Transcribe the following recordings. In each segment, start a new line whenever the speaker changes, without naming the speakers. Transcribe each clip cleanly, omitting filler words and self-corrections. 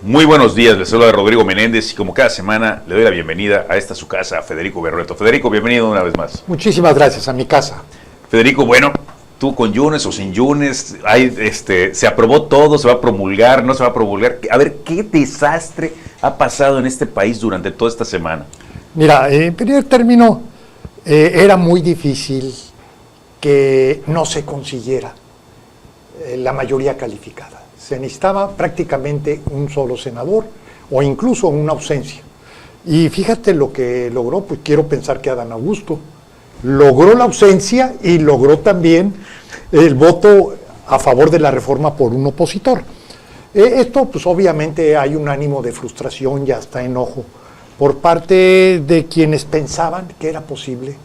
Muy buenos días, les saluda Rodrigo Menéndez y como cada semana le doy la bienvenida a esta su casa, a Federico Berrueto. Federico, bienvenido una vez más.
Muchísimas gracias, a mi casa.
Federico, bueno, tú con Yunes o sin Yunes, se aprobó todo, se va a promulgar, no se va a promulgar. A ver, ¿qué desastre ha pasado en este país durante toda esta semana?
Mira, en primer término, era muy difícil que no se consiguiera la mayoría calificada. Se necesitaba prácticamente un solo senador o incluso una ausencia. Y fíjate lo que logró, pues quiero pensar que Adán Augusto logró la ausencia y logró también el voto a favor de la reforma por un opositor. Esto, pues obviamente hay un ánimo de frustración y hasta enojo por parte de quienes pensaban que era posible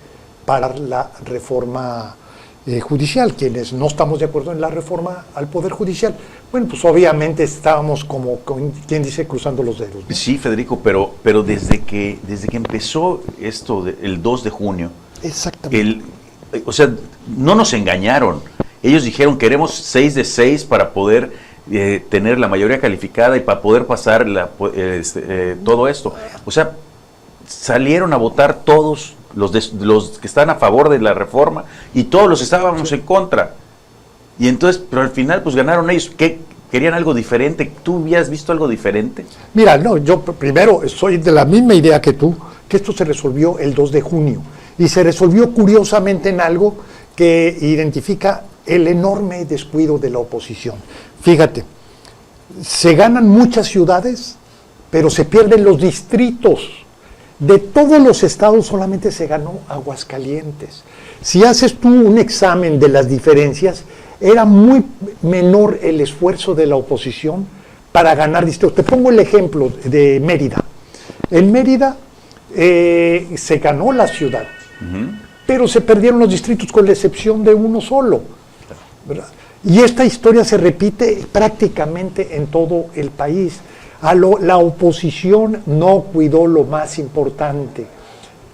parar la reforma judicial, quienes no estamos de acuerdo en la reforma al Poder Judicial. Bueno, pues obviamente estábamos como quien dice, cruzando los dedos, ¿no?
Sí, Federico, pero desde que empezó esto, el 2 de junio,
exactamente.
O sea, no nos engañaron. Ellos dijeron, queremos 6 de 6 para poder tener la mayoría calificada y para poder pasar todo esto. O sea, salieron a votar todos los que están a favor de la reforma y todos los estábamos en contra. Y entonces, pero al final pues ganaron ellos. ¿Qué? ¿Querían algo diferente? ¿Tú habías visto algo diferente?
Mira, no, yo primero soy de la misma idea que tú, que esto se resolvió el 2 de junio. Y se resolvió curiosamente en algo que identifica el enorme descuido de la oposición. Fíjate, se ganan muchas ciudades, pero se pierden los distritos. De todos los estados solamente se ganó Aguascalientes. Si haces tú un examen de las diferencias, era muy menor el esfuerzo de la oposición para ganar distritos. Te pongo el ejemplo de Mérida. En Mérida se ganó la ciudad, pero se perdieron los distritos con la excepción de uno solo, ¿verdad? Y esta historia se repite prácticamente en todo el país. La oposición no cuidó lo más importante,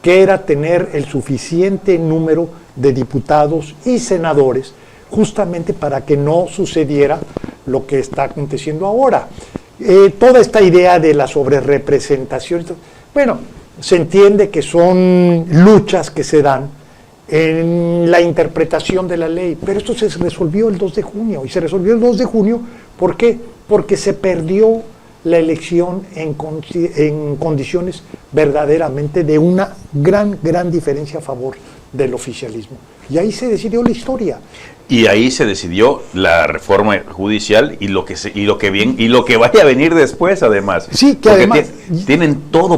que era tener el suficiente número de diputados y senadores, justamente para que no sucediera lo que está aconteciendo ahora. Toda esta idea de la sobrerepresentación, bueno, se entiende que son luchas que se dan en la interpretación de la ley, pero esto se resolvió el 2 de junio, y se resolvió el 2 de junio, ¿por qué? Porque se perdió la elección en condiciones verdaderamente de una gran diferencia a favor del oficialismo. Y ahí se decidió la historia.
Y ahí se decidió la reforma judicial y lo que vaya a venir después, además.
Sí, que
porque
además
tienen a todo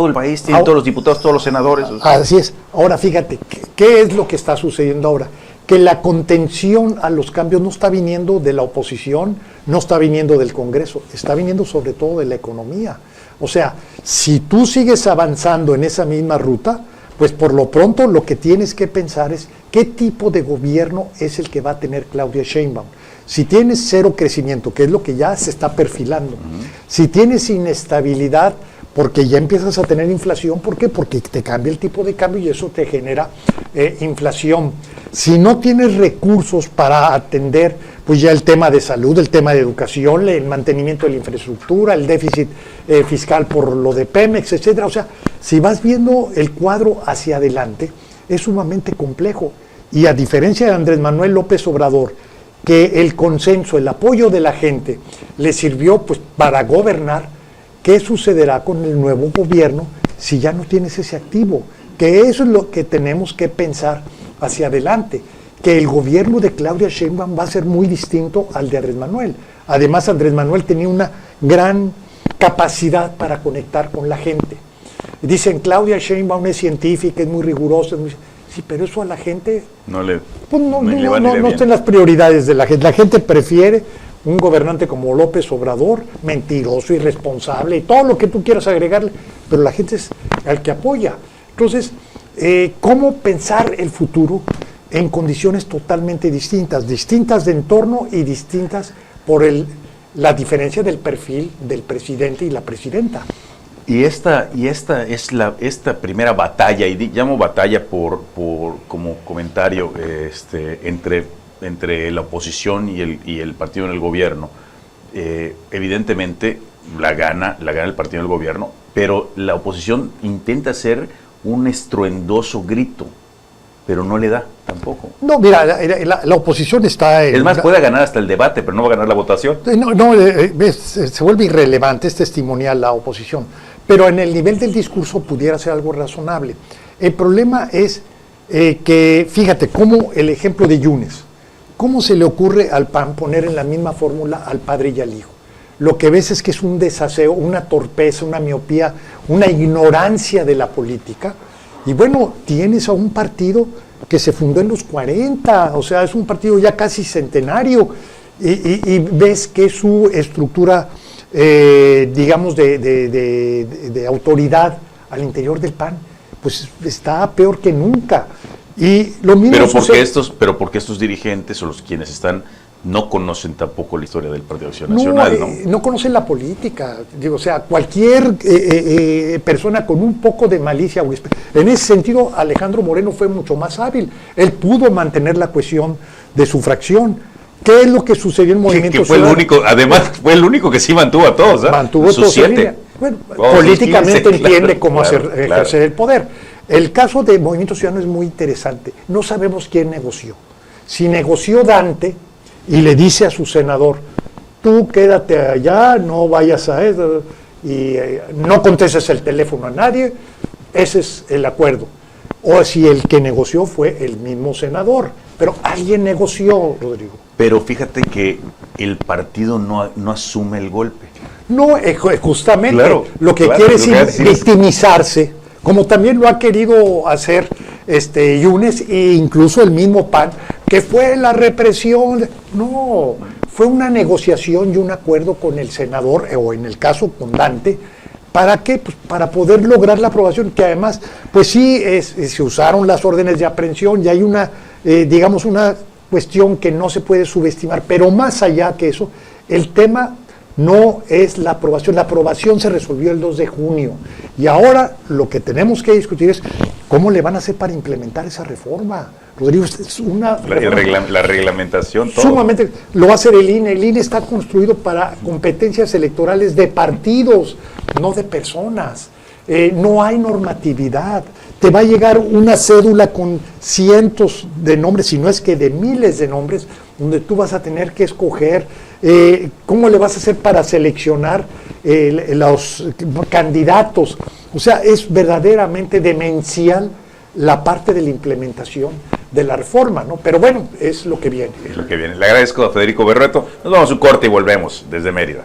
el país, tienen todos los diputados, todos los senadores.
Así es. Ahora fíjate, ¿qué es lo que está sucediendo ahora? Que la contención a los cambios no está viniendo de la oposición, no está viniendo del Congreso, está viniendo sobre todo de la economía. O sea, si tú sigues avanzando en esa misma ruta, pues por lo pronto lo que tienes que pensar es qué tipo de gobierno es el que va a tener Claudia Sheinbaum. Si tienes cero crecimiento, que es lo que ya se está perfilando, si tienes inestabilidad, porque ya empiezas a tener inflación, ¿por qué? Porque te cambia el tipo de cambio y eso te genera inflación. Si no tienes recursos para atender, pues ya el tema de salud, el tema de educación, el mantenimiento de la infraestructura, el déficit fiscal por lo de Pemex, etcétera. O sea, si vas viendo el cuadro hacia adelante, es sumamente complejo. Y a diferencia de Andrés Manuel López Obrador, que el consenso, el apoyo de la gente le sirvió pues para gobernar, ¿qué sucederá con el nuevo gobierno si ya no tienes ese activo? Que eso es lo que tenemos que pensar hacia adelante, que el gobierno de Claudia Sheinbaum va a ser muy distinto al de Andrés Manuel. Además, Andrés Manuel tenía una gran capacidad para conectar con la gente. Dicen, Claudia Sheinbaum es científica, es muy rigurosa, sí, pero eso a la gente no está en las prioridades de la gente. La gente prefiere un gobernante como López Obrador, mentiroso, irresponsable y todo lo que tú quieras agregarle, pero la gente es al que apoya. Entonces, ¿cómo pensar el futuro en condiciones totalmente distintas de entorno y distintas por la diferencia del perfil del presidente y la presidenta?
Y esta es esta primera batalla, y llamo batalla como comentario entre la oposición y el partido en el gobierno, evidentemente la gana el partido del gobierno, pero la oposición intenta hacer un estruendoso grito, pero no le da tampoco.
No, mira, la oposición está...
Es más, puede ganar hasta el debate, pero no va a ganar la votación.
Se vuelve irrelevante, es testimonial la oposición, pero en el nivel del discurso pudiera ser algo razonable. El problema es que, fíjate, como el ejemplo de Yunes, ¿cómo se le ocurre al PAN poner en la misma fórmula al padre y al hijo? Lo que ves es que es un desaseo, una torpeza, una miopía, una ignorancia de la política. Y bueno, tienes a un partido que se fundó en los 40, o sea, es un partido ya casi centenario, y ves que su estructura, digamos, de autoridad al interior del PAN, pues está peor que nunca. Y lo mismo
pero porque estos dirigentes o los quienes están no conocen tampoco la historia del Partido Acción Nacional, ¿no?
No conocen la política. Digo, o sea, cualquier persona con un poco de malicia, en ese sentido Alejandro Moreno fue mucho más hábil. Él pudo mantener la cohesión de su fracción. ¿Qué es lo que sucedió en Movimiento
que fue
Ciudadano?
el único, además fue el único que sí mantuvo a todos, ¿eh?
Mantuvo
sus 7.
Bueno,
Oh,
políticamente
15,
entiende
claro,
cómo
claro.
ejercer el poder. El caso de Movimiento Ciudadano es muy interesante. No sabemos quién negoció. Si negoció Dante y le dice a su senador, tú quédate allá, no vayas a eso, y no contestes el teléfono a nadie, ese es el acuerdo. O si el que negoció fue el mismo senador. Pero alguien negoció, Rodrigo.
Pero fíjate que el partido no asume el golpe.
No, justamente,
Claro,
lo que
claro,
quiere
lo que
es victimizarse, como también lo ha querido hacer Yunes e incluso el mismo PAN, que fue la represión. No, fue una negociación y un acuerdo con el senador, o en el caso con Dante. ¿Para qué? Pues para poder lograr la aprobación, que además, pues sí, se usaron las órdenes de aprehensión y hay una, digamos, una cuestión que no se puede subestimar, pero más allá que eso, el tema no es la aprobación se resolvió el 2 de junio, y ahora lo que tenemos que discutir es cómo le van a hacer para implementar esa reforma. Rodrigo, es una
La reglamentación, todo.
Sumamente, lo va a hacer el INE está construido para competencias electorales de partidos, no de personas. No hay normatividad. Te va a llegar una cédula con cientos de nombres, si no es que de miles de nombres, donde tú vas a tener que escoger cómo le vas a hacer para seleccionar los candidatos. O sea, es verdaderamente demencial la parte de la implementación de la reforma, ¿no? Pero bueno, es lo que viene.
Es lo que viene. Le agradezco a Federico Berrueto. Nos vamos a un corte y volvemos desde Mérida.